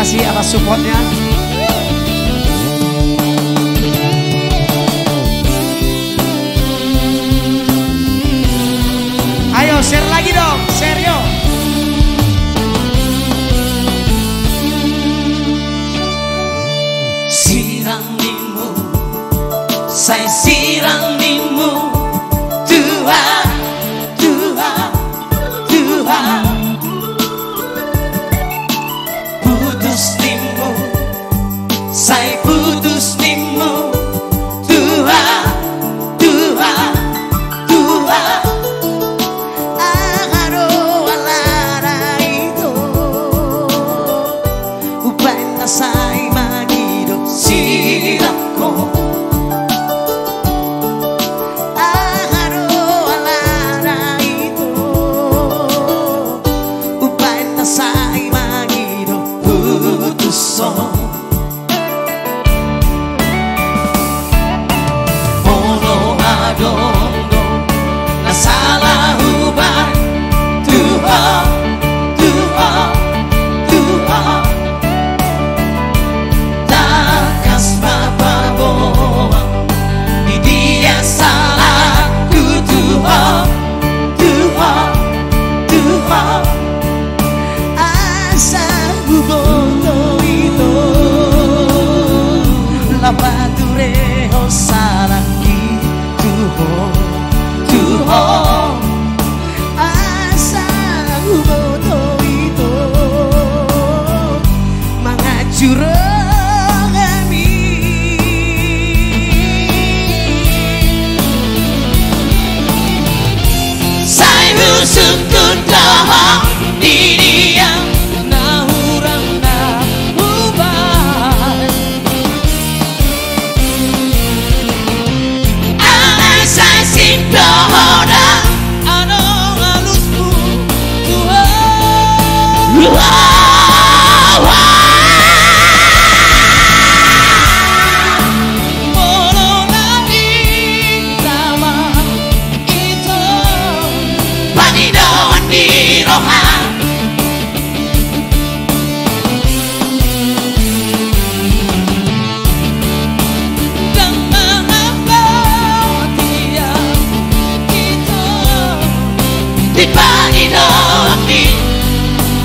kasih atas supportnya. Ayo share lagi dong, share yo. Siramimu, saya siramimu, Tuhan, Tuhan, Tuhan. Putus nimu, saya putus nimu, Tuhan, Tuhan, Tuhan. Agaro alara ito, upay na sa'y magido Silap ko, agaro alara ito, upay na sa'y magido putuso. Mono adondo, nasalah ubah, Tuhan, Tuhan, Tuhan. Takas mapabawa, di dia salahku, Tuhan, Tuhan, Tuhan. asa gugoto ito, lapadureho sarangki Tuhan, Tuhan. asa gugoto ito, mga jurang kami. Saya bersyukur dah di dia na hurang na ubah. Alay saya simdohona, anong halusmu Tuhan. Mono lagi sama itu, panidoan di rohan. Dan mengapa dia itu di panidoan di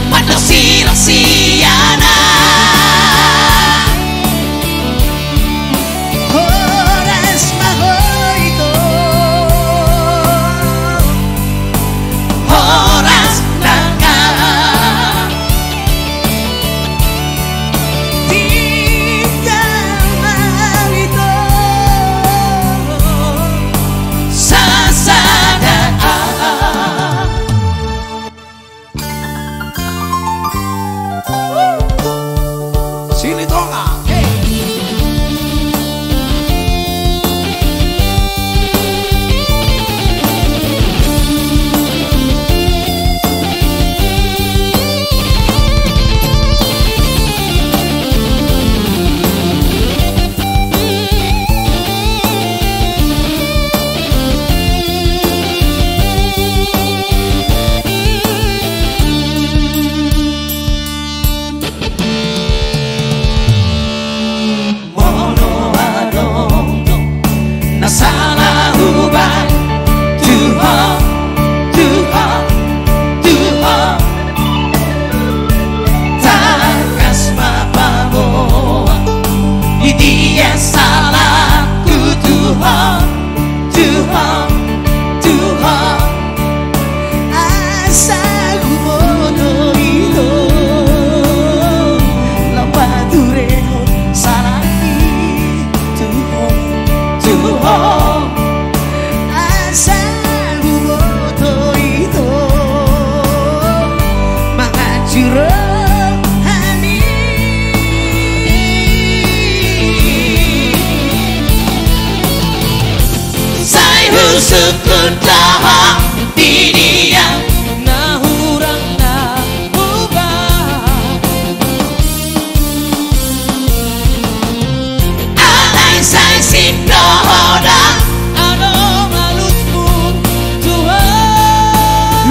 mata siang-siana. Oras mahoito, Horas langka, tinggal malito, sasadaan. sini tonga. Mono adondo, nasalah ubah, Tuhan, Tuhan, Tuhan. Takas mapabawa, di dia salahku, Tuhan, Tuhan, Tuhan. asa gugoto ito, lapadureho sarangki Tuhan, Tuhan. asa gugoto ito, mga jurang kami. Saya bersyukur dah di dia na hurang na ubah. Alay saya simdohona, anong halusmu Tuhan.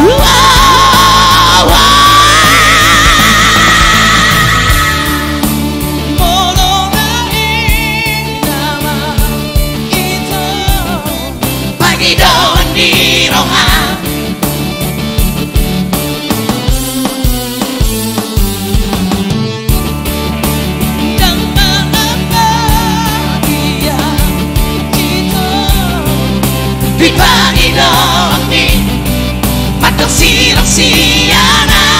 di doan di rohan Dan mengapa dia gitu di pagi doan di matang sirang siana